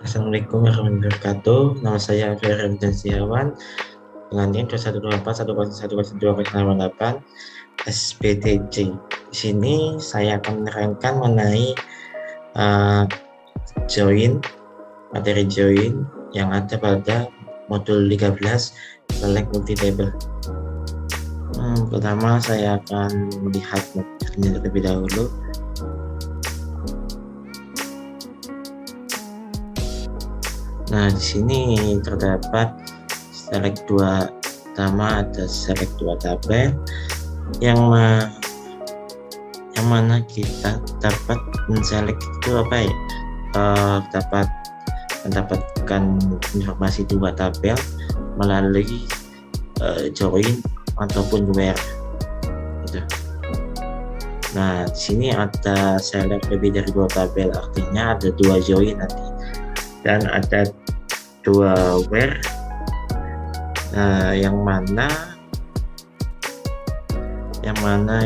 Assalamualaikum warahmatullahi wabarakatuh. Nama saya Ferry Setiawan dengan NIM 21810110208 SPTC. Di sini saya akan menerangkan mengenai materi join yang ada pada modul 13 Select Multi Table. Pertama saya akan melihat materinya terlebih dahulu. Nah, di sini terdapat select 2. Pertama ada select 2 tabel yang mana kita dapat menselect itu apa ya? Dapat mendapatkan informasi 2 tabel melalui join ataupun where gitu. Nah, di sini ada select lebih dari 2 tabel, artinya ada 2 join nanti, dan ada 2 where yang mana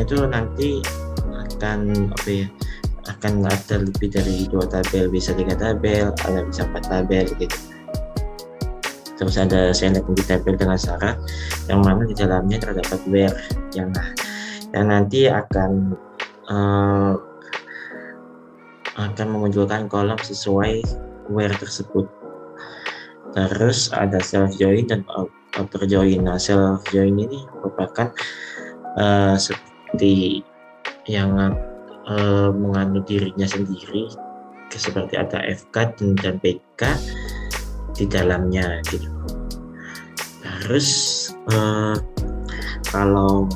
itu nanti akan akan ada lebih dari 2 tabel, bisa 3 tabel, ada bisa 4 tabel gitu. Terus ada select multi tabel dengan syarat yang mana di dalamnya terdapat where yang nanti akan memunculkan kolom sesuai where tersebut. Terus ada self join dan outer join. Nah, self join ini merupakan seperti yang mengandung dirinya sendiri, seperti ada FK dan PK di dalamnya gitu. Terus kalau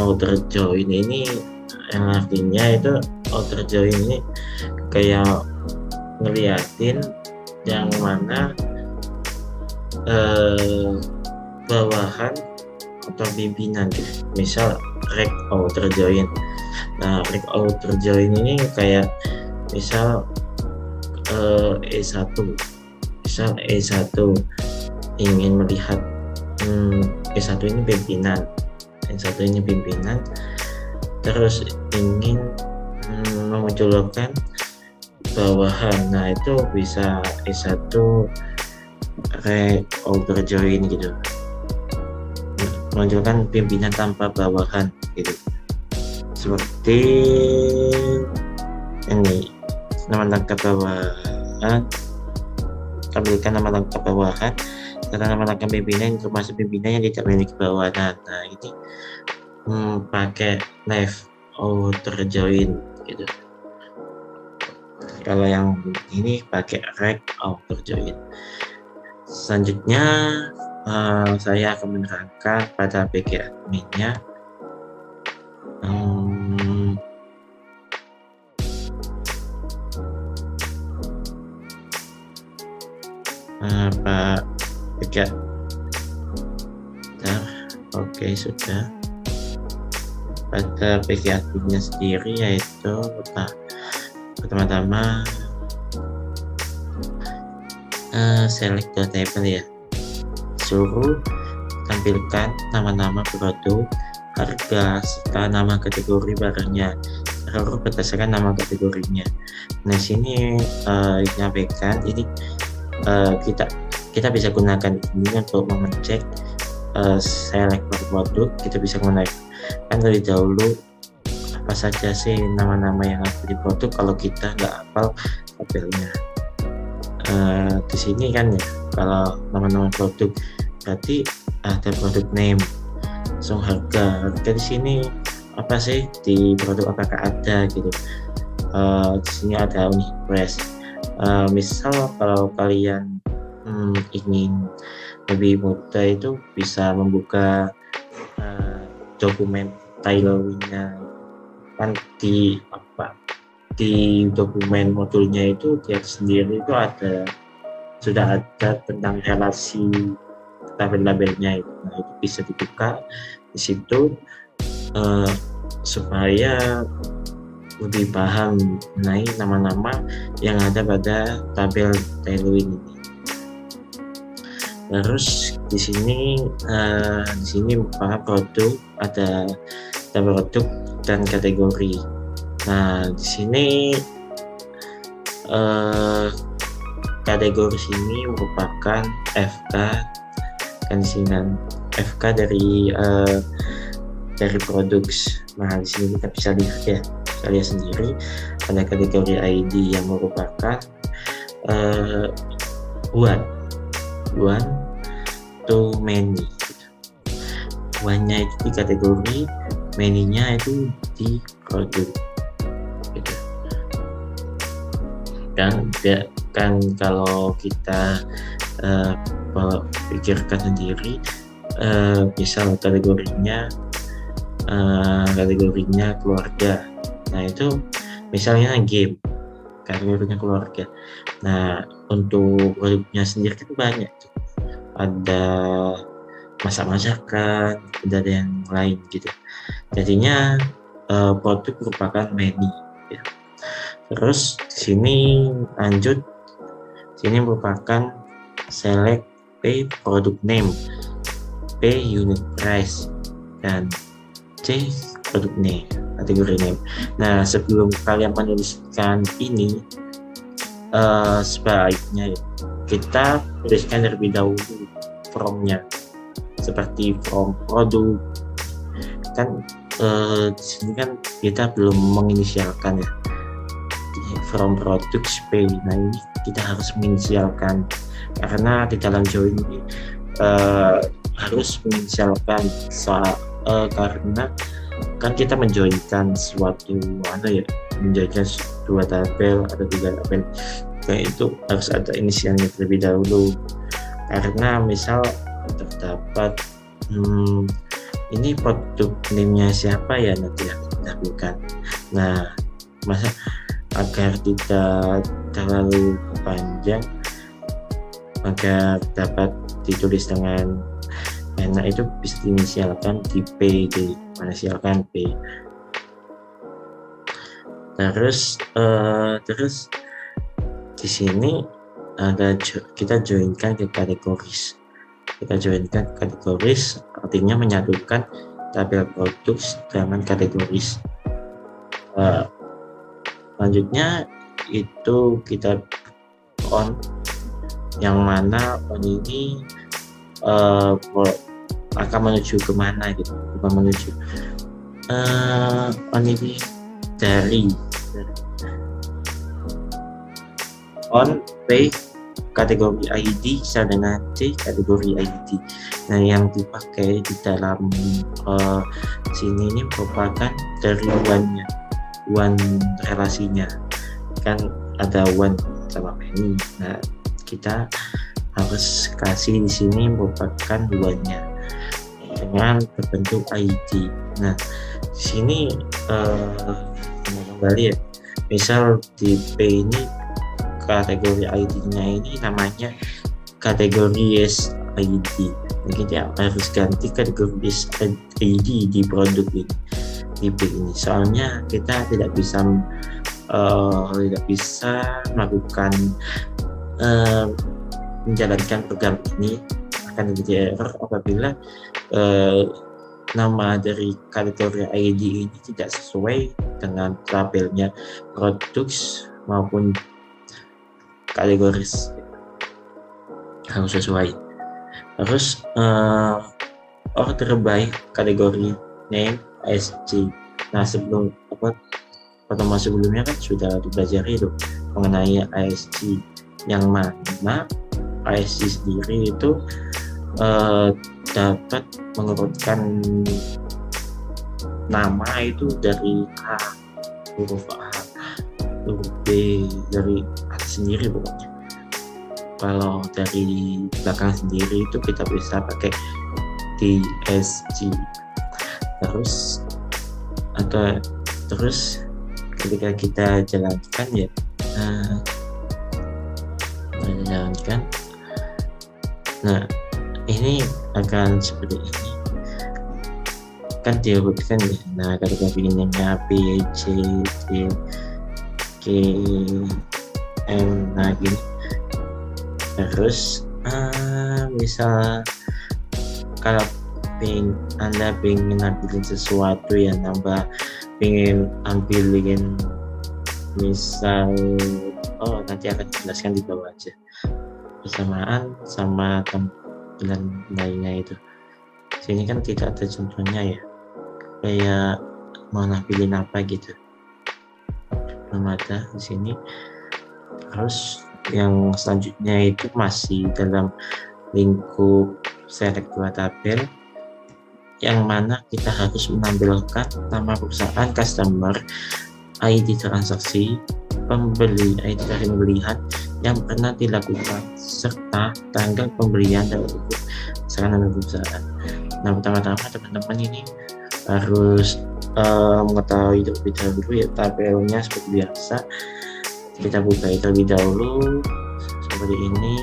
outer join ini yang artinya itu outer join ini kayak ngeliatin yang mana bawahan atau pimpinan gitu. Misal rek outer join. Nah, rek outer join ini kayak misal E1 ingin melihat E1 ini pimpinan, E1 ini pimpinan, terus ingin memunculkan bawahan. Nah, itu bisa E1 rek outer join gitu, menunjukkan pimpinan tanpa bawahan gitu. Seperti ini, nama lengkap bawahan, tampilkan nama lengkap bawahan serta nama lengkap pimpinan, termasuk pimpinan yang tidak memiliki bawahan. Nah, ini pakai left outer join gitu. Kalau yang ini pakai rek outer join. Selanjutnya saya akan menerangkan pada bagian adminnya. Pak bagian oke, sudah. Pada bagian adminnya sendiri yaitu pertama-tama select the table ya, suruh tampilkan nama-nama produk, harga, serta nama kategori barangnya seluruh berdasarkan nama kategorinya. Nah, sini menyampaikan ini kita bisa gunakan ini untuk mengecek select produk. Kita bisa menggunakan lebih dahulu apa saja sih nama-nama yang ada di produk kalau kita nggak hafal tabelnya. Di sini kan ya, kalau nama-nama produk berarti ada produk name, langsung harga di sini apa sih di produk, apakah ada gitu. Di sini ada unit price. Misal kalau kalian ingin lebih mudah itu bisa membuka dokumen tailoringnya kan di dokumen modulnya itu dia sendiri itu sudah ada tentang relasi tabel-tabelnya itu. Nah, itu bisa dibuka di situ supaya lebih paham mengenai nama-nama yang ada pada tabel tailoring ini. Terus di sini merupakan produk, ada produk dan kategori. Nah, di sini kategori sini merupakan FK, kan di sini kan FK dari produk. Nah di sini kita bisa lihat ya, kita lihat sendiri ada kategori ID yang merupakan one to many. One-nya itu di kategori, many-nya itu di produk gitu. Kan kalau kita pikirkan sendiri, misal kategorinya keluarga. Nah itu misalnya game, kategorinya keluarga. Nah untuk produknya sendiri kan banyak tuh. Ada masak-masakan, ada yang lain gitu. Jadinya produk merupakan menu ya. Terus di sini lanjut, sini merupakan select P product name, P unit price, dan C product name, kategori name. Nah sebelum kalian menuliskan ini, sebaiknya kita tuliskan terlebih dahulu from-nya, seperti from produk. Kan di sini kan kita belum menginisialkan ya, from products P. Nah ini kita harus menginisialkan karena di dalam join ini harus menginisialkan karena kan kita menjoinkan suatu menjoinkan dua tabel atau tiga tabel, kayak itu harus ada inisialnya terlebih dahulu. Karena misal terdapat ini produk name-nya siapa ya, nanti akan ditampilkan. Nah masa agar tidak terlalu panjang, agar dapat ditulis dengan enak, itu bisa diinisialkan di P, diinisialkan P. Terus di sini ada kita joinkan ke kategoris. Kita joinkan kategoris artinya menyatukan tabel produk dengan kategoris. Selanjutnya itu kita on, yang mana on ini akan menuju kemana gitu, bukan menuju on ini dari on P kategori ID sama dengan C kategori ID. Nah yang dipakai di dalam sini ini merupakan dari one relasinya, kan ada one sama many. Nah kita harus kasih di sini merupakan one-nya dengan berbentuk ID. Nah di sini kembali ya, misal di P ini kategori ID-nya ini namanya kategori yes ID. Kita harus ganti kategori yes ID di produk ini, di P ini. Soalnya kita tidak bisa melakukan menjalankan program ini, akan terjadi error apabila nama dari kategori ID ini tidak sesuai dengan tabelnya produk maupun kategoris, harus sesuai. Terus order by kategori name ASC. Nah sebelum pertemuan sebelumnya kan sudah dipelajari itu mengenai ASC, yang mana ASC sendiri itu dapat mengurutkan nama itu dari huruf A, huruf B, dari atas sendiri pokoknya. Kalau dari belakang sendiri itu kita bisa pakai TSG. Terus ketika kita jalankan ya, jalankan. Nah ini akan seperti ini, kan diurutkan ya. Nah kategorinya B, C, D, K, M, nah gini. Terus misal kalau Anda pengen nampilin sesuatu ya, pengen ambilin misal nanti akan jelaskan di bawah aja. bersamaan sama tampilan lainnya itu. Sini kan tidak ada contohnya ya, kayak mau nampilin apa gitu, belum ada di sini. Terus yang selanjutnya itu masih dalam lingkup select dua tabel, yang mana kita harus menampilkan nama perusahaan, customer, ID transaksi, pembeli, ID dari pembelian yang pernah dilakukan, serta tanggal pembelian dan ikut berdasarkan nama perusahaan. Nah, pertama-tama teman-teman ini harus mengetahui terlebih dahulu ya tabelnya seperti biasa. Kita buka itu terlebih dahulu seperti ini.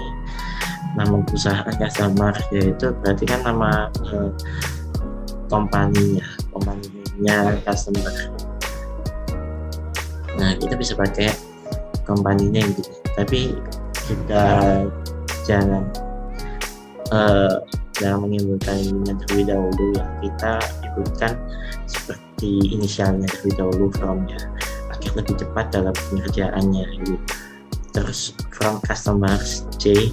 Nama perusahaan customer, yaitu berarti kan nama kompaninya customer. Nah, kita bisa pakai company name gitu, tapi kita jangan mengirimkan emailnya terlebih dahulu ya, kita inputkan seperti inisialnya terlebih dahulu from-nya agar lebih cepat dalam pengerjaannya gitu. Terus from customers J,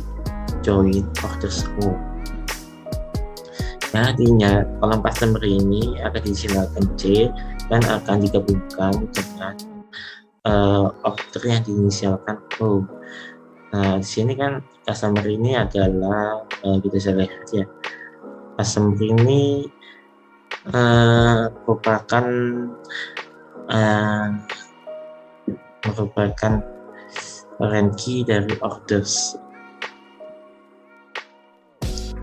join orders O. Nah, artinya kolom customer ini akan diisikan C dan akan digabungkan dengan order yang diinisialkan O. Nah, di sini kan customer ini adalah kita bisa lihat ya, customer ini merupakan foreign key dari orders.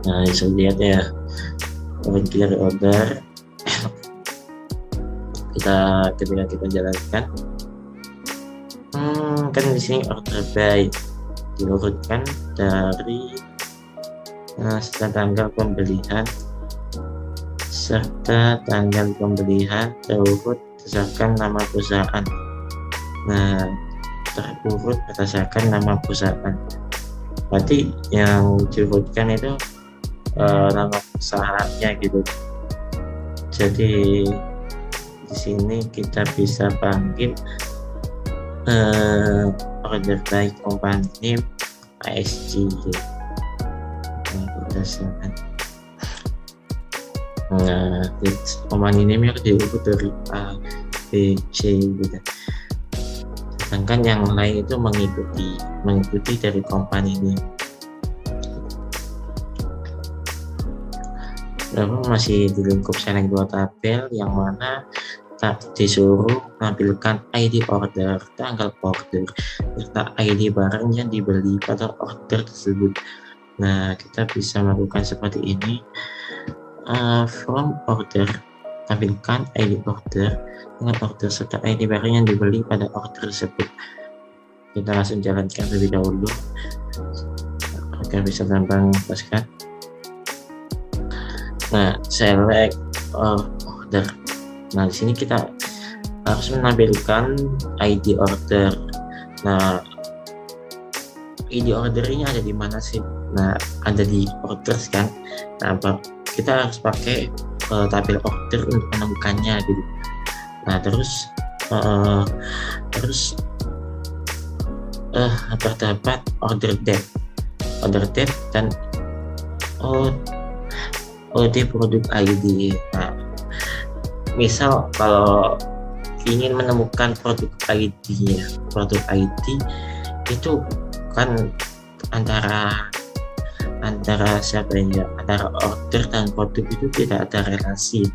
Nah, bisa lihat ya, foreign key dari order. Ketika kita jalankan, kan di sini order by diurutkan dari serta tanggal pembelian terurut berdasarkan nama perusahaan. Nah, terurut berdasarkan nama perusahaan, berarti yang diurutkan itu nama perusahaannya gitu. Jadi di sini kita bisa panggil order by company name ASG gitu. Berdasarkan company name yang diurut dari A, B, C gitu. Sedangkan yang lain itu mengikuti dari company name. Lalu masih di lingkup select dua tabel, yang mana disuruh menampilkan ID order, tanggal order, serta ID barang yang dibeli pada order tersebut. Nah, kita bisa melakukan seperti ini. From order, tampilkan ID order dengan order serta ID barang yang dibeli pada order tersebut. Kita langsung jalankan terlebih dahulu agar bisa gampang lepaskan. Nah, select order. Nah, di sini kita harus menampilkan ID order. Nah, ID order ini ada di mana sih? Nah, ada di orders kan. Nah, kita harus pakai tabel order untuk menemukannya gitu. Nah, terdapat order date dan OD produk ID. Nah, misal kalau ingin menemukan produk ID itu kan antara order dan produk itu tidak ada relasi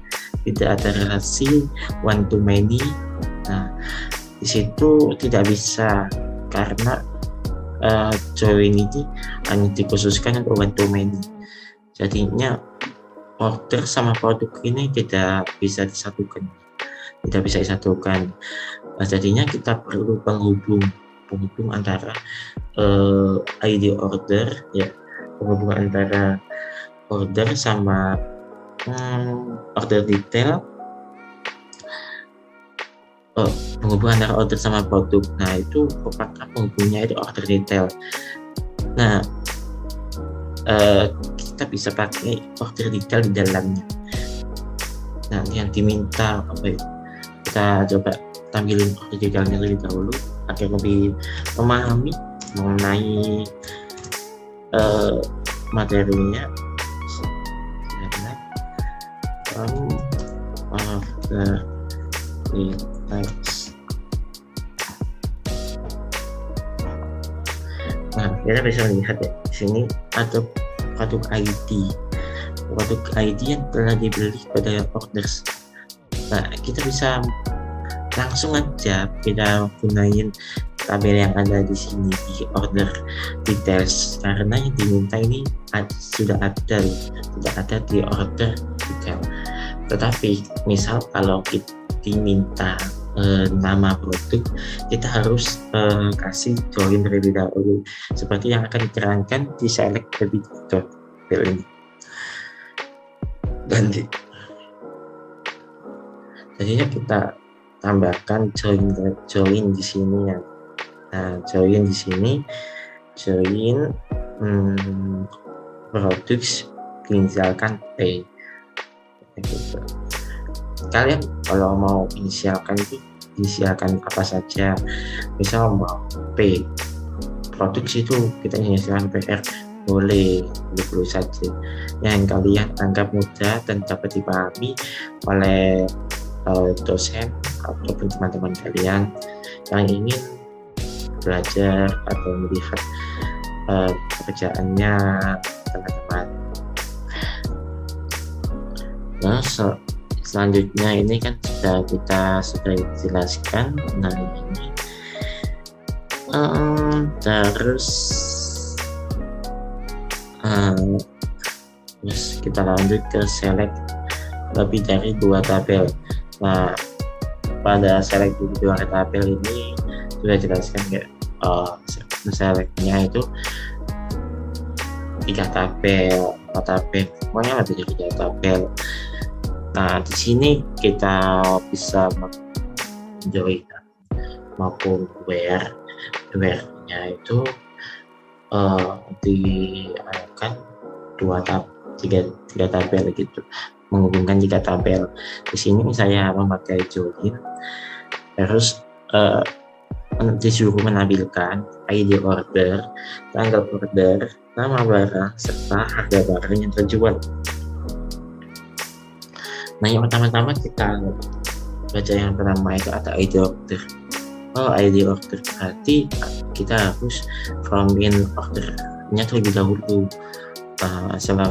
one to many. Nah, di situ tidak bisa, karena join ini hanya dikhususkan untuk one to many. Jadinya order sama produk ini tidak bisa disatukan. Nah, jadinya kita perlu penghubung antara ID order ya, penghubung antara order sama order detail, penghubung antara order sama produk. Nah, itu merupakan penghubungnya itu order detail. Nah, kita bisa pakai order detail di dalamnya. Nah, yang diminta apa itu? Kita coba tampilin order detailnya lebih dahulu agar lebih memahami mengenai materinya from of the details. Nah, kita bisa lihat ya, di sini ada produk ID yang telah dibeli pada orders. Nah, kita bisa langsung aja kita gunain tabel yang ada di sini di order details, karena yang diminta ini sudah ada, tidak ada di order detail. Tetapi misal kalau kita diminta nama produk, kita harus kasih join terlebih dahulu, seperti yang akan diterangkan di select lebih tabel ini. Dan jadinya kita tambahkan join di sini ya. Nah, join di sini, join products inisialkan P. Gitu. Kalian kalau mau inisialkan itu inisialkan apa saja, misal mau P produk itu kita inisialkan PR, boleh saja yang kalian anggap mudah dan dapat dipahami oleh dosen ataupun teman-teman kalian yang ingin belajar atau melihat pekerjaannya teman-teman. Nah, selanjutnya ini kan sudah jelaskan. Nah, ini terus kita lanjut ke select lebih dari 2 tabel. Nah, pada select lebih 2 tabel ini sudah jelaskan ya, selectnya itu 3 tabel, 4 tabel, pokoknya lebih dari 3 tabel. Nah, di sini kita bisa join maupun where-nya itu diarahkan 3 tabel gitu, menghubungkan 3 tabel. Di sini saya memakai join, terus disuruh menampilkan ID order, tanggal order, nama barang, serta harga barang yang terjual. Nah, yang pertama-tama kita baca yang pertama itu ada ID order. ID order berarti kita harus from in ordernya terlebih dahulu. Setelah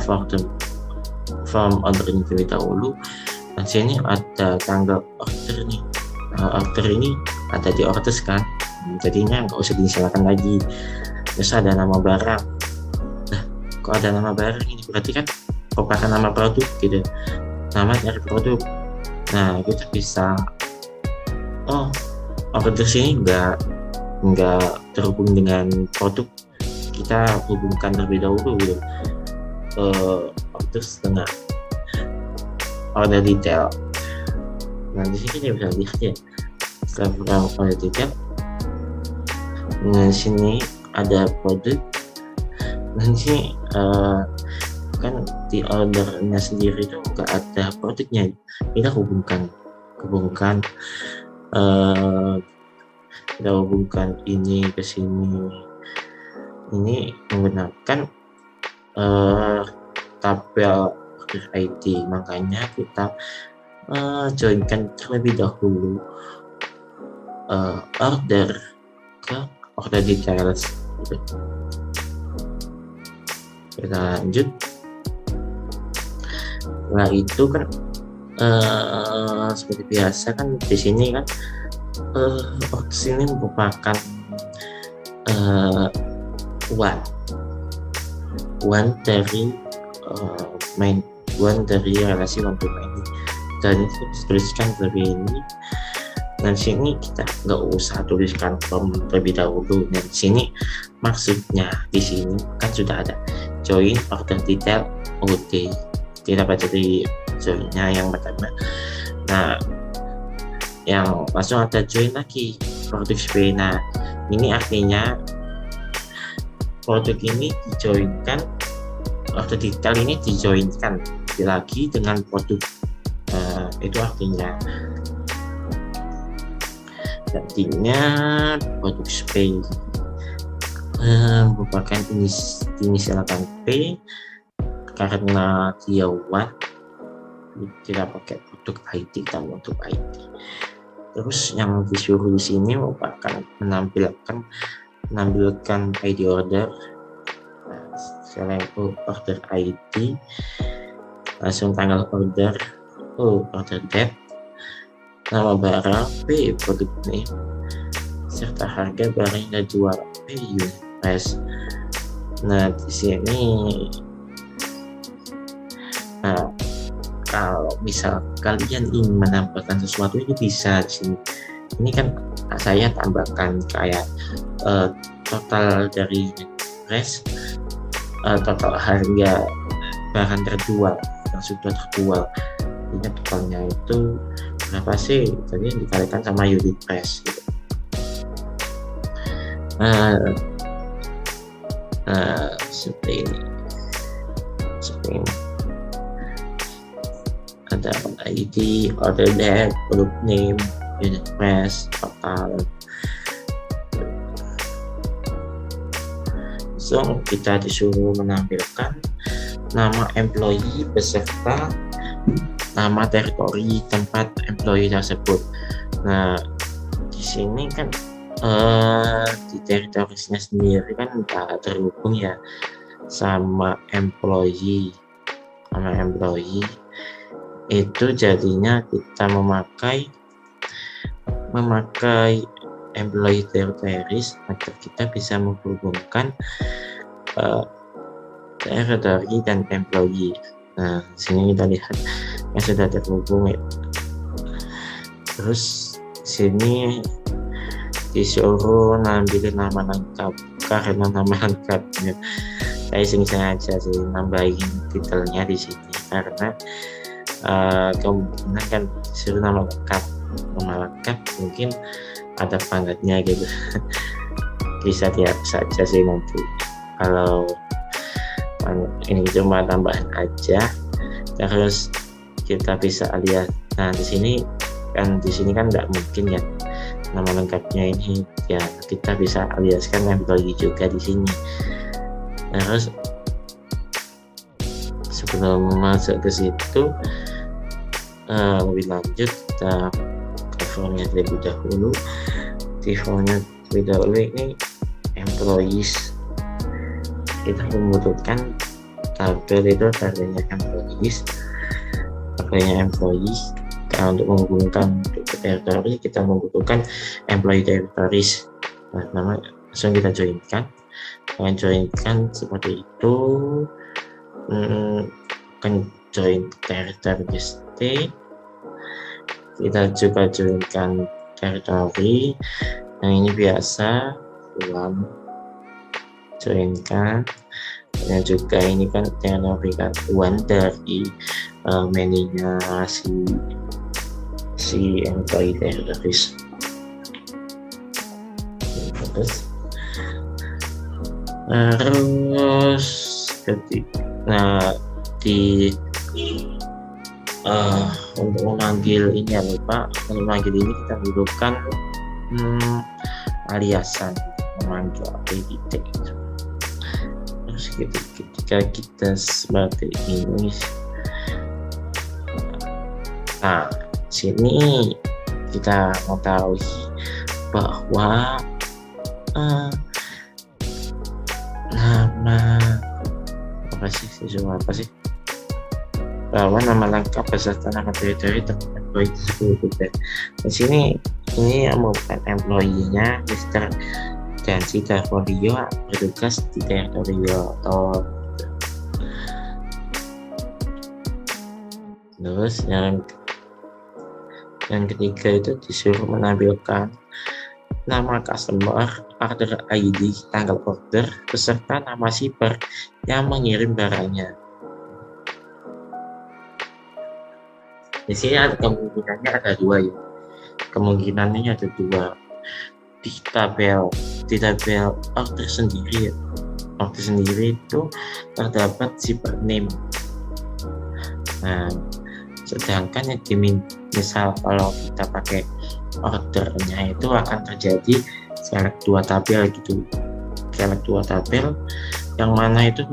from ordernya terlebih dahulu, dan sini ada tanggal order nih. Order ini ada di orders kan, jadinya nggak usah disilakan lagi. Terus ada nama barang. Nah, kok ada nama barang ini berarti kan merupakan nama produk gitu, nama dari produk. Nah, kita bisa order sini nggak terhubung dengan produk, kita hubungkan terlebih dahulu gitu, orders dengan order detail. Nah, di sini kita bisa lihat ya, setelah order detail, nah sini ada produk. Nah, di sini kan di ordernya sendiri itu nggak ada produknya, kita hubungkan ini ke sini, ini menggunakan tabel order ID, makanya kita joinkan terlebih dahulu order ke order details. Kita lanjut. Nah, itu kan seperti biasa kan di sini kan orders ini merupakan one dari relasi one to many, dan itu dituliskan terlebih ini. Dan sini kita nggak usah tuliskan from terlebih dahulu. Dan sini maksudnya di sini kan sudah ada join order detail OD, kita baca di joinnya yang pertama. Nah, yang langsung ada join lagi produk SP. Nah, ini artinya produk ini dijoinkan, order detail ini dijoinkan lagi dengan produk. Itu artinya produk SP merupakan diinisialkan P karena dia one, kita pakai untuk IT, kita untuk IT. Terus yang disuruh di sini merupakan menampilkan ID order. Selain order ID, langsung tanggal order, order date, nama barang, P produk name, serta harga barang yang dijual, P unit price. Nah di sini, kalau misal kalian ingin menambahkan sesuatu ini bisa di sini. Ini kan saya tambahkan kayak total dari price, total harga barang terjual yang sudah terjual, ini totalnya itu berapa sih, jadi dikalikan sama unit price gitu. Seperti ini ada ID, order date, product name, unit price, total. So kita disuruh menampilkan nama employee beserta nama teritori tempat employee tersebut. Nah di sini kan di teritorinya sendiri kan nggak terhubung ya sama employee, itu jadinya kita memakai employee territories agar kita bisa menghubungkan territory dan employee. Nah sini kita lihat yang sudah terhubung ya. Terus sini disuruh nampilin nama lengkap, karena nama lengkapnya saya sengaja sih nambahin titelnya di sini karena kemungkinan kan disuruh nama lengkap mungkin ada pangkatnya gitu. Bisa tiap saja sih nanti, kalau ini cuma tambahan aja. Terus kita bisa lihat, nah di sini kan nggak mungkin ya nama lengkapnya ini ya, kita bisa aliaskan employee juga di sini. Terus sebelum masuk ke situ lebih lanjut, kita covernya terlebih dahulu. Defaultnya terlebih dahulu ini employees, kita membutuhkan tabel itu tabelnya employees. Kalau untuk menghubungkan territory kita membutuhkan employee territories. Nah, langsung kita joinkan. Dengan joinkan seperti itu, kan join territory state, kita juga joinkan territory yang ini biasa ulang joinkan, dan juga ini kan territory one dari menunya si employee territories. Terus untuk memanggil ini ya lupa, untuk memanggil ini kita butuhkan aliasan, memanggil edit. Terus ketika kita seperti ini, nah sini kita mengetahui bahwa bahwa nama lengkap beserta nama teritori tempat employee tersebut. Di sini ini merupakan employee-nya Mr. dan si Davolio bertugas di teritorial atau. Terus yang ketiga itu disuruh menampilkan nama customer, order ID, tanggal order, beserta nama shipper yang mengirim barangnya. Di sini ada kemungkinannya ada dua ya. Kemungkinannya ada dua. Di tabel order sendiri itu terdapat shipper name. Nah, sedangkan misal kalau kita pakai ordernya itu akan terjadi select dua tabel gitu. select dua tabel, yang mana itu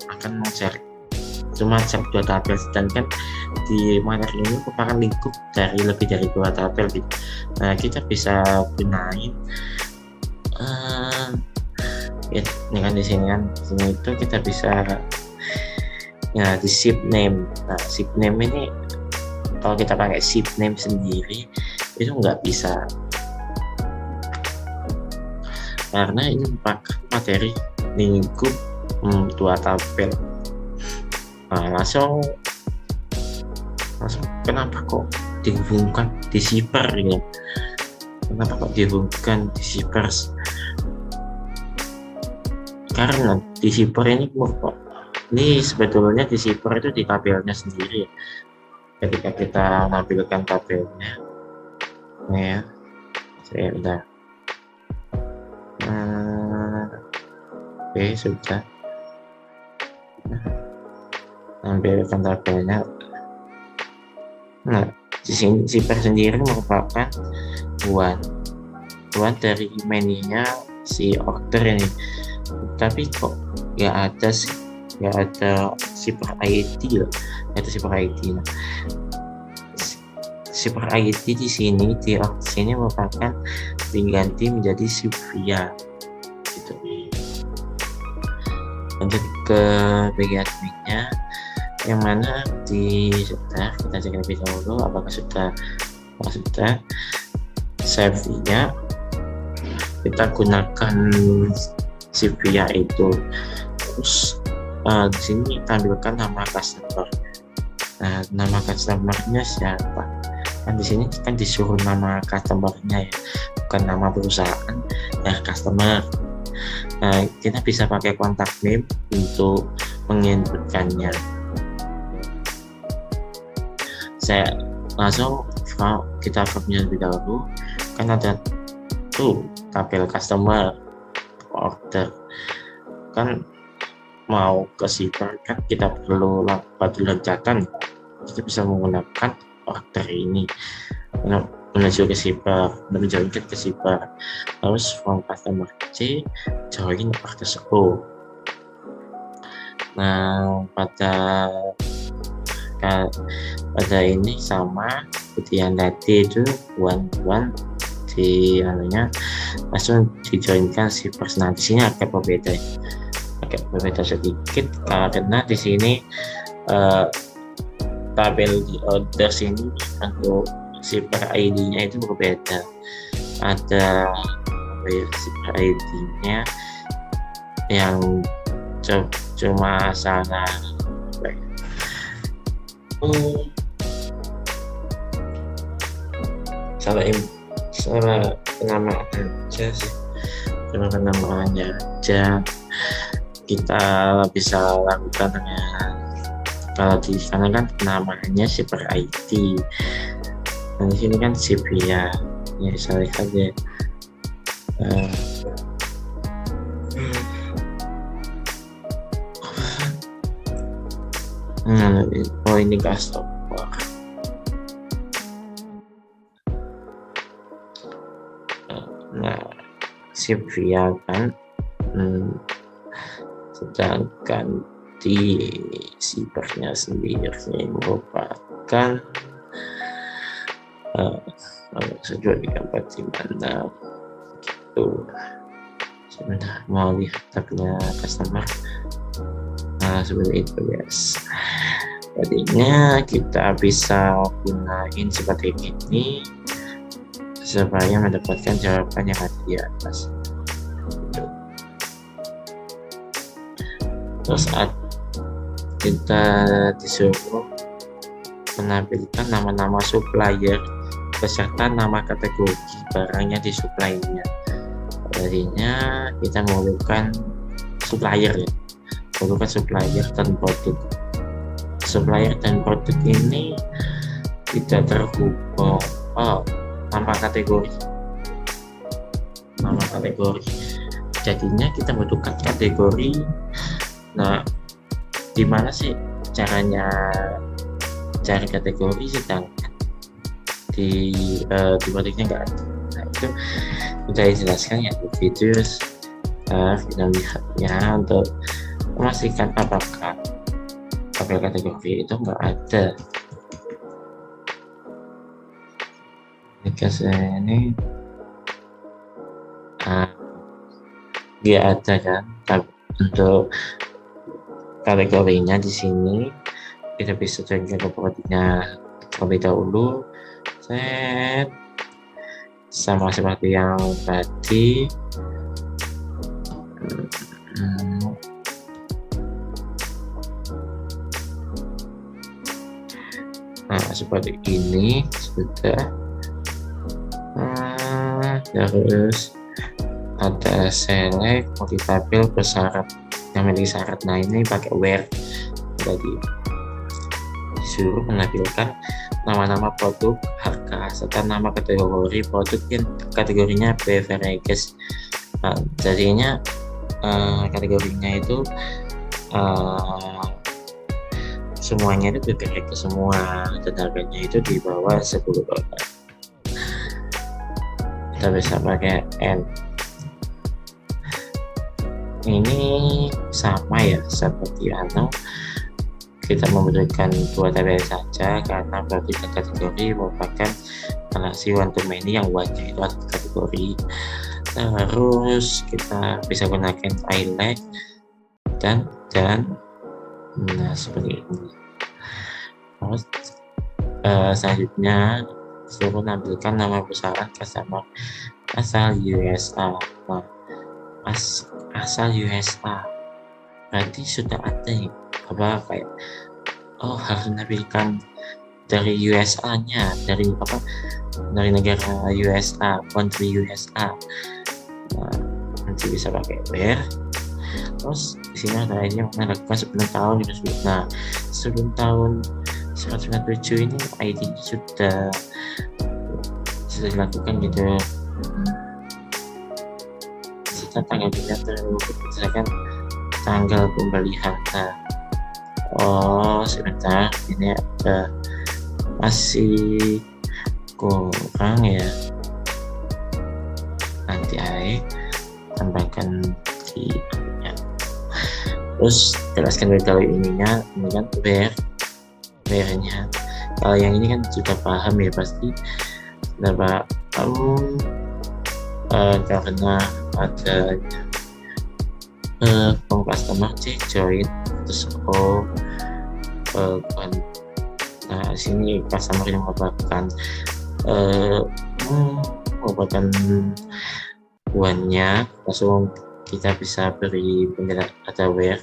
akan select cuma select dua tabel, sedangkan di materi ini merupakan lingkup dari lebih dari dua tabel gitu. Nah, kita bisa gunain ya, ini kan di sini itu kita bisa ya di shift name. Nah, shift name ini kalau kita pakai shift name sendiri itu nggak bisa, karena ini merupakan materi lingkup dua tabel. Nah, langsung kenapa kok dihubungkan di zipper gitu? Kenapa kok dihubungkan di zipper? Karena di zipper ini sebetulnya di zipper itu di tabelnya sendiri. Ketika kita menampilkan tabelnya, ya, saya udah, oke, sudah menampilkan tabelnya. Nah, di sini zipper sendiri merupakan buat dari menunya si order ini. Tapi kok nggak ada zipper ID loh, itu zipper ID. Nah, zipper ID di sini di sini merupakan diganti menjadi Sylvia gitu. Lanjut ke bagian adminnya, yang mana kita cek lebih dahulu apakah sudah save-nya. Kita gunakan Sylvia itu, terus di sini tampilkan nama customer. Nah, nama customernya siapa? Kan di sini kan disuruh nama customernya ya, bukan nama perusahaan ya, customer. Nah, kita bisa pakai kontak name untuk menginputkannya. Saya langsung kita formnya lebih dahulu. Kan ada tuh tabel customer, order. Kan mau ke zipper kan kita perlu batu loncatan, kita bisa menggunakan order ini menuju ke zipper, menjoinkan ke zipper, terus from customer C join order O. Nah, pada ini sama seperti yang tadi itu one di anunya langsung dijoinkan zipper. Nah, di sini agak berbeda sedikit karena di sini tabel di order sini untuk zipper ID-nya itu berbeda. Ada zipper ID-nya yang cuma salah penamaan aja sih, cuma penamaannya aja. Kita bisa lakukan dengan, kalau di sana kan namanya zipper ID, dan di sini kan Sylvia ya, bisa lihat aja. Oh, ini customer. Nah, Sylvia kan sedangkan di zippernya sendiri merupakan saya juga di gambar di mana gitu. Sebentar, mau lihat tabelnya customer. Nah, seperti itu guys. Tadinya kita bisa gunain seperti ini supaya mendapatkan jawaban yang ada di atas. Terus saat kita disuruh menampilkan nama-nama supplier beserta nama kategori barangnya di supply-nya. Tadinya kita memerlukan supplier ya, memerlukan supplier dan produk. Supplier dan produk ini tidak terhubung nama kategori. Jadinya kita membutuhkan kategori. Nah, gimana sih caranya cari kategori sedangkan di produknya nggak ada? Nah, itu sudah dijelaskan ya di video kita lihatnya untuk memastikan apakah tabel kategori itu nggak ada. Jika ini dia ada kan untuk kategorinya. Di sini kita bisa cek kategorinya terlebih dahulu, set sama seperti yang tadi. Nah, seperti ini sudah. Terus ada select multitabel bersyarat yang memiliki syarat. Nah, ini pakai where, jadi disuruh menampilkan nama-nama produk, harga, serta nama kategori produk yang kategorinya beverages. Nah, jadinya kategorinya itu semuanya itu beverages semua, dan harganya itu di bawah $10. Kita bisa pakai N. Ini sama ya seperti kita membutuhkan 2 tabel saja karena produk dan kategori merupakan relasi one to many yang one-nya itu ada kategori. Terus kita bisa gunakan highlight dan nah seperti ini. Terus selanjutnya suruh menampilkan nama perusahaan customer asal USA. Nah, asal USA berarti sudah ada ya, kayak harus menampilkan dari USA-nya, dari negara USA, country USA. Nah, nanti bisa pakai where. Terus di sini ada ini yang melakukan 10 tahun. Nah, 10 tahun 197 ini ID-nya sudah dilakukan gitu. Serta tanggal berdasarkan tanggal pembelian. Nah, sebentar, ini ada masih kurang ya, nanti tambahkan di terus jelaskan kalau ininya, ini kan where-nya. Kalau yang ini kan sudah paham ya, pasti sudah paham karena ada customer C join, terus nah sini customer yang merupakan one-nya, langsung kita bisa beri penjelasan atau where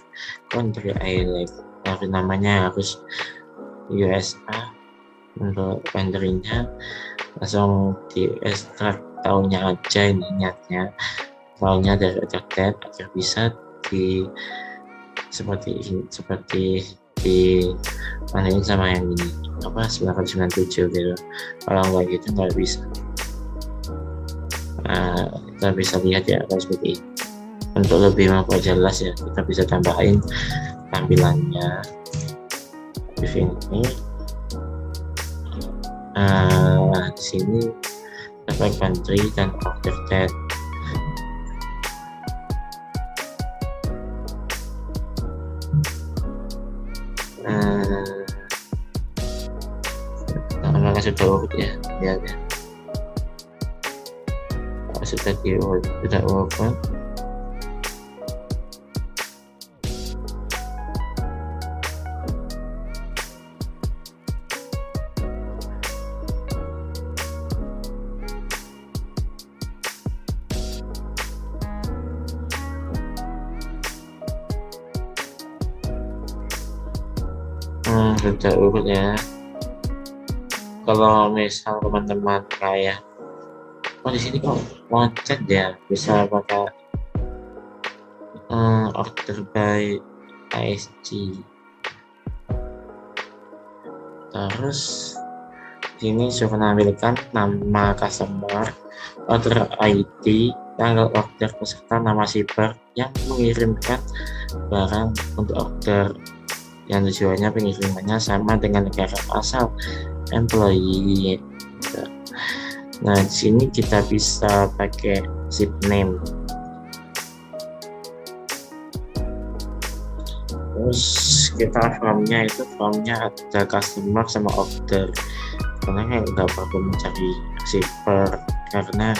country highlight, harus namanya harus USA. Untuk renderingnya langsung di ekstrak tahunnya aja, ini niatnya tahunnya dari extracted agar bisa seperti di mandain sama yang ini 997 gitu. Kalau nggak gitu nggak bisa. Kita bisa lihat ya kalau seperti ini. Untuk lebih memperjelas ya, kita bisa tambahin tampilannya di sini. Di sini dapat country dan order date. Apakah sudah urut ya? Lihat ya. Sudah urut. Sudah urut ya. Kalau misal teman-teman kayak di sini kok loncat ya, bisa pakai order by ISG. Terus sini suruh menampilkan nama customer, order ID, tanggal order beserta nama shipper yang mengirimkan barang untuk order yang tujuannya pengirimannya sama dengan negara asal employee. Nah, di sini kita bisa pakai ship name. Terus kita formnya ada customer sama order, karena nggak perlu mencari shipper, karena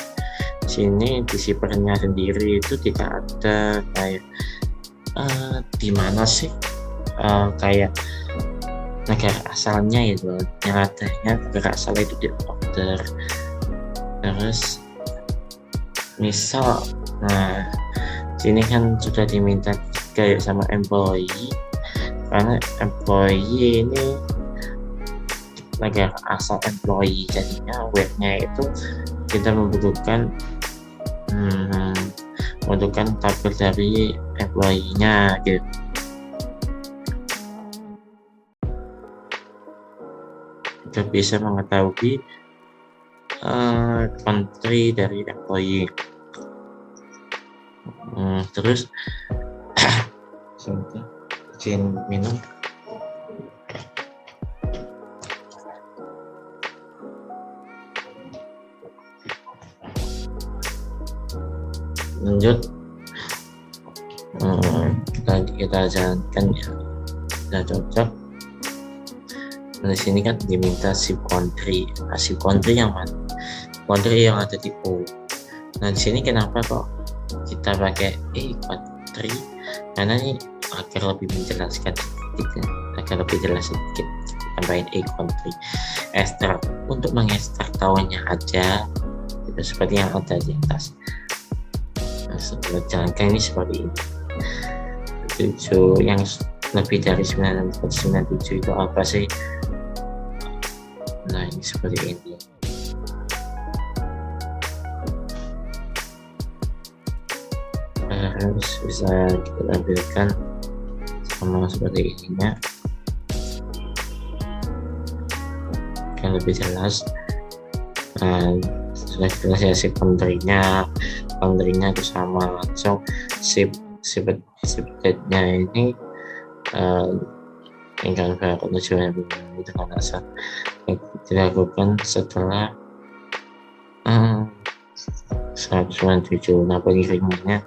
sini di shippernya sendiri itu tidak ada kayak di mana sih kayak negara asalnya itu, yang adanya negara asal itu di order. Terus misal sini kan sudah diminta kayak sama employee, karena employee ini negara asal employee, jadinya webnya itu kita membutuhkan tabel dari employee-nya gitu. Kita bisa mengetahui country dari employee. Terus sebentar, izin minum. Lanjut, kita jalankan ya, sudah cocok. Di sini kan diminta ship country. Ship country yang mana? Country yang ada di O. Nah di sini kenapa kok kita pakai country? Karena ini agar lebih menjelaskan sedikit, tambahin country. Ekstrak, untuk mengekstrak tahunnya aja, itu seperti yang ada di atas. Nah, jalankan ini seperti ini. 7 yang lebih dari 97 itu apa sih? Nah ini seperti ini. Harus bisa kita tampilkan sama seperti ininya, yang lebih jelas. Sudah jelas ya, si country-nya itu sama. So ship date-nya ini tinggal tujuan itu kan asal dilakukan setelah 197. Nah pengirimannya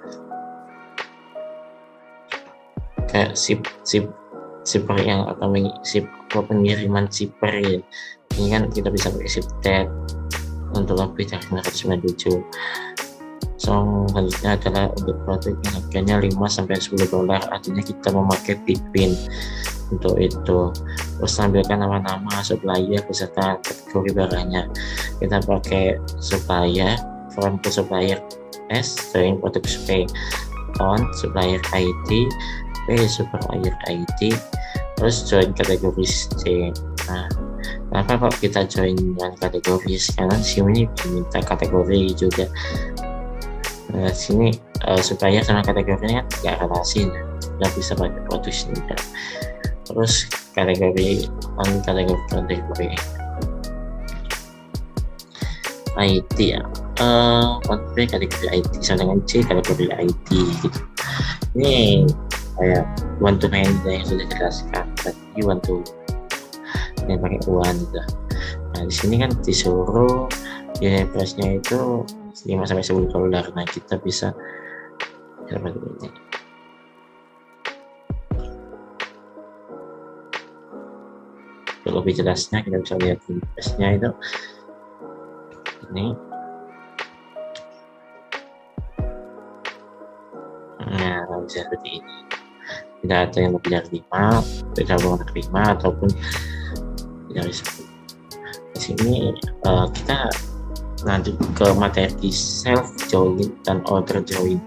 kayak shipper yang akan pengiriman shipper ya. Ini kan kita bisa pakai ship date untuk lebih dari 197. So selanjutnya adalah untuk produk yang harganya $5-10, artinya kita memakai tipin untuk itu. Terus tampilkan nama-nama supplier beserta kategori barangnya. Kita pakai supplier, from to supplier S, join product P, on supplier ID, P supplier ID, terus join kategori C. Nah kenapa kok kita join dengan kategori? Karena sini diminta kategori juga. Nah sini supaya sama kategorinya kan nggak relasi, nggak bisa pakai produk sendiri. Terus kategori ID ya, kategori ID sama dengan C kategori ID gitu. Ini kayak one to many yang sudah dijelaskan tadi, one to yang pakai one gitu. Nah di sini kan disuruh unit price-nya itu $5-10. Nah kita bisa seperti ini. Untuk lebih jelasnya kita bisa lihat unit price-nya itu ini. Nah bisa seperti ini. Tidak ada yang lebih dari 5, bergabung dari 5 ataupun dari 10. Di sini kita nanti ke materi self join dan order join.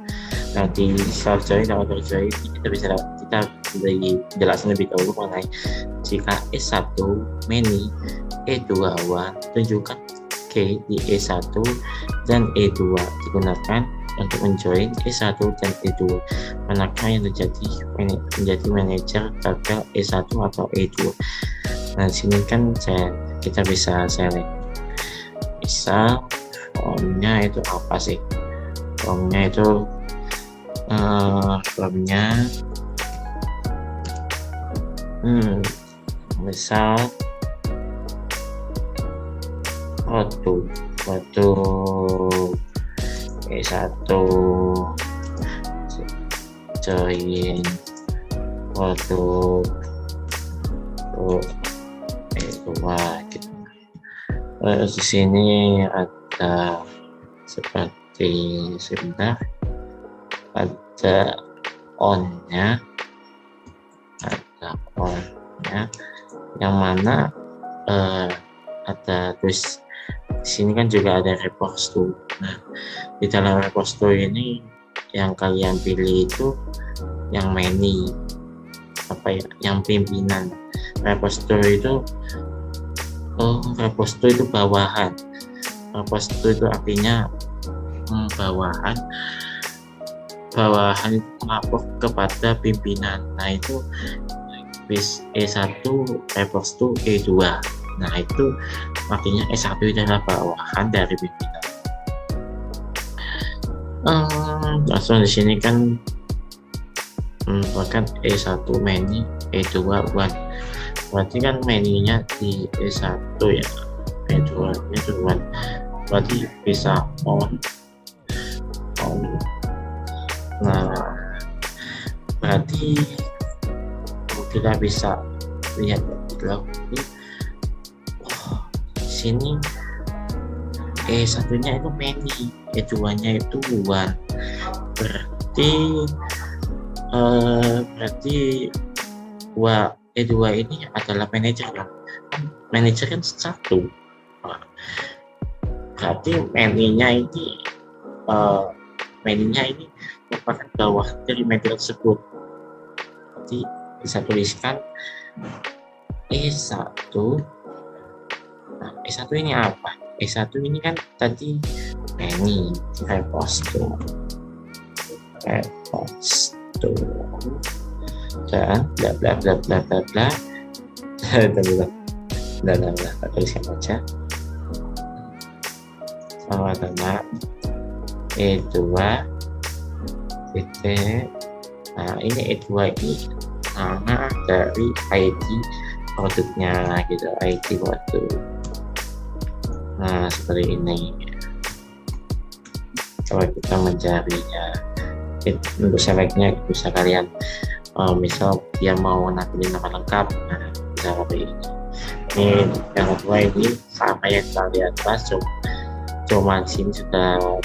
Nah di self join dan order join kita beri penjelasan lebih dahulu mengenai jika E1 many, E2 one, tunjukkan K di E1 dan E2 digunakan untuk menjoin E1 dan E2, manakah yang menjadi manajer tabel E1 atau E2. Nah di sini kan kita bisa select. Bisa formnya itu apa sih? Formnya itu misal foto E1 join produk E2 gitu. Terus di sini ada seperti sebentar, ada on-nya, yang mana ada terus di sini kan juga ada reposto. Nah, di dalam reposto ini yang kalian pilih itu yang many, yang pimpinan. Reposto itu bawahan. Reposto itu artinya bawahan itu melapor kepada pimpinan. Nah, itu E1 reposto E2. Nah, itu artinya E1 itu adalah bawahan dari pimpinan. Langsung di sini kan bahkan E1 many, E2 one. Berarti kan many-nya di E1 ya, E2 itu one. Berarti bisa on. Nah, berarti kita bisa lihat gitu. Di sini E1-nya itu many, E2-nya itu one. Berarti E2 ini adalah manajer kan? Manajer kan satu. Berarti many-nya ini merupakan bawah dari manajer tersebut. Berarti bisa tuliskan E1. Nah, E1 ini apa? E1 ini kan tadi many, reposto dan bla bla bla bla bla bla tuliskan aja sama E2 titik. Nah, ini E2 ini nama dari ID produknya gitu, ID produk. Nah, seperti ini. Kalau kita mencarinya, untuk selectnya bisa kalian misal dia mau nampilin nama lengkap, nah bisa seperti ini. Ini yang kedua ini sama yang kita lihat pas, cuma sini sudah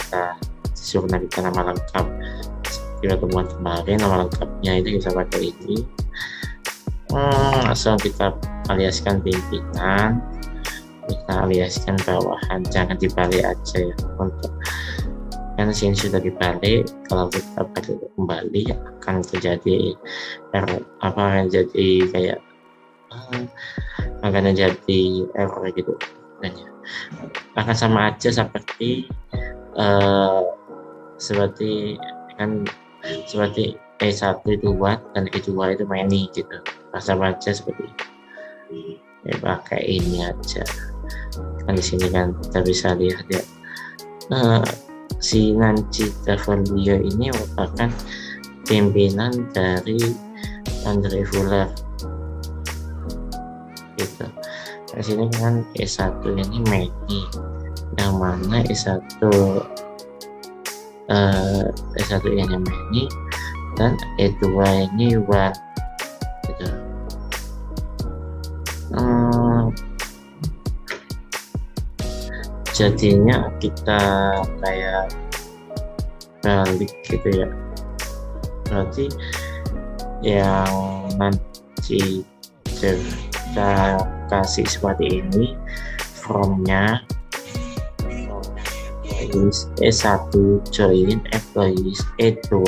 disuruh nampilkan nama lengkap. Di pertemuan kemarin nama lengkapnya itu bisa pakai ini. Langsung kita aliaskan pimpinan, kita aliaskan bawahan, jangan dibalik aja ya, untuk karena sini sudah dibalik. Kalau kita balik kembali akan terjadi akan jadi kayak akan jadi error gitu, akan sama aja seperti seperti E1 itu one dan E2 itu many gitu, sama aja seperti ini. Ya, pakai ini aja kan. Di sini kan kita bisa lihat ya, si Nancy Tavernier ini merupakan pimpinan dari Andre Fuller gitu. Di sini kan E1 ini many, yang mana E1 ini many dan E2 ini one gitu. Jadinya kita kayak balik gitu ya. Berarti yang nanti kita kasih seperti ini formnya E1 join employees E2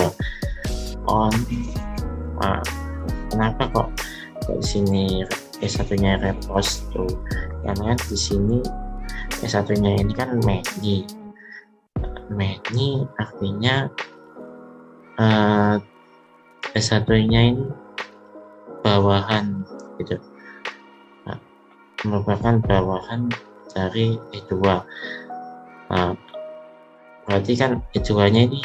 on. Nah, kenapa kok di sini E1-nya reposto? Karena di sini E1-nya ini kan many. Many artinya E1-nya ini bawahan gitu. Nah, merupakan bawahan dari E2. Nah, berarti kan E2-nya ini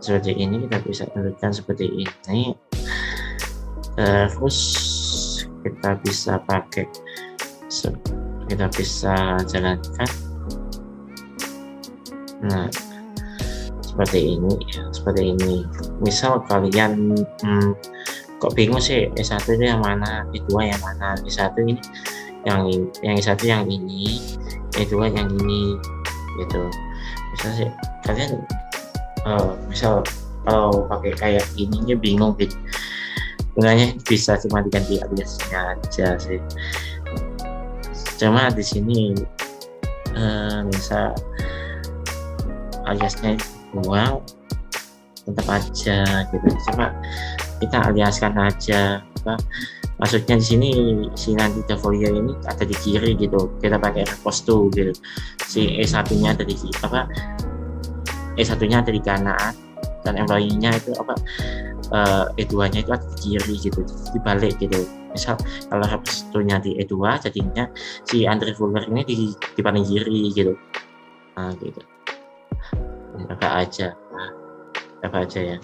seperti ini, kita bisa tentukan seperti ini. Terus kita bisa pakai, kita bisa jalankan. Nah, seperti ini. Misal kalian kok bingung sih S1 itu yang mana, E2 yang mana. S1 ini yang S1 yang ini, E2 yang ini gitu. Misal sih kalian misal kalau pakai kayak ininya bingung gitu, sebenarnya bisa cuma diganti aliasnya aja sih. Cuma di sini misal aliasnya buang tetap aja gitu, cuma kita aliaskan aja maksudnya di sini si nanti folio ini ada di kiri gitu, kita pakai repost to gitu, si E1 nya ada di E1 nya ada di kanan dan employee nya itu E2 nya itu ada di kiri gitu, dibalik gitu. Misal kalau repost to nya di E2 jadinya si Andre Fuller ini di paling kiri gitu. Nah gitu, apa aja ya.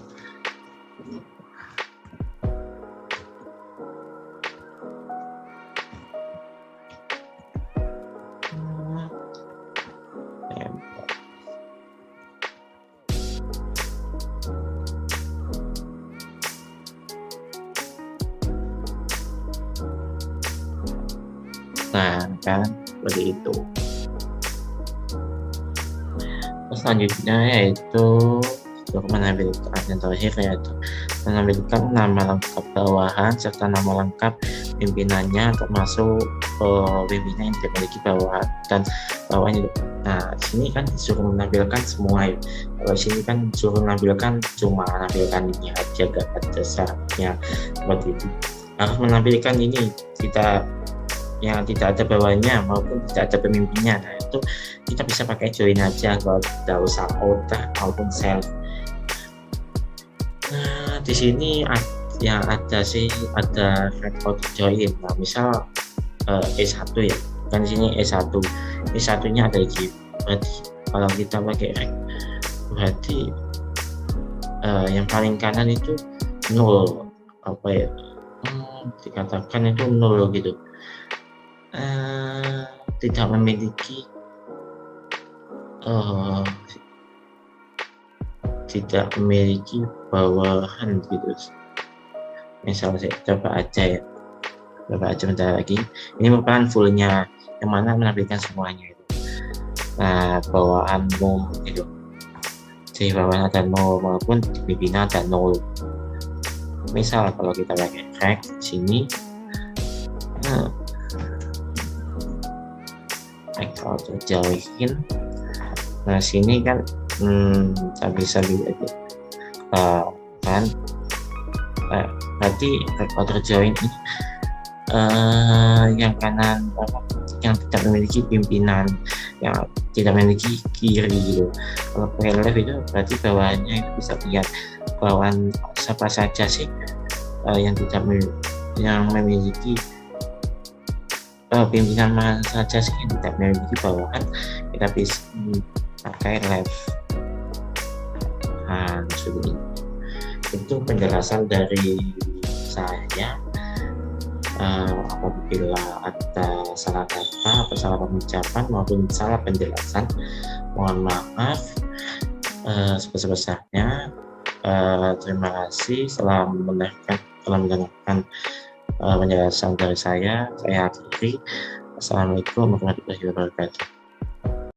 Nah kan seperti itu. Terus selanjutnya yaitu menampilkan yang terakhir, yaitu menampilkan nama lengkap bawahan serta nama lengkap pimpinannya, termasuk pimpinan yang dimiliki bawahan dan bawahannya. Nah sini kan disuruh menampilkan semua ya. Kalau sini kan disuruh menampilkan cuma menampilkan ini aja, gak ada syaratnya seperti itu. Harus menampilkan ini yang tidak ada bawahnya maupun tidak ada pemimpinnya. Nah itu kita bisa pakai join aja, kalau tidak usah outer maupun self. Nah di sini yang ada ada record join. Nah misal E1 ya, kan di sini E1 nya ada di, berarti kalau kita pakai rec berarti yang paling kanan itu 0, dikatakan itu 0 gitu. Tidak memiliki bawahan gitu. Misal saya coba aja bentar lagi. Ini merupakan fullnya yang mana menampilkan semuanya itu. Nah bawahanmu gitu, jadi bawahan ada 0 maupun pimpinan ada 0. Misal kalau kita pakai rec sini, auto join. Nah sini kan kita bisa lihat kan berarti auto join ini yang kanan yang tidak memiliki pimpinan, yang tidak memiliki kiri gitu. Kalau pakai left itu berarti bawahnya itu bisa lihat bawahan siapa saja sih yang memiliki pimpinan mana saja sih yang tidak memiliki bawahan, kita bisa pakai left. Nah seperti ini. Itu penjelasan dari saya. Apabila ada salah kata atau salah pengucapan maupun salah penjelasan, mohon maaf sebesar-besarnya. Terima kasih telah mendengarkan penjelasan dari saya akhiri. Assalamualaikum warahmatullahi wabarakatuh.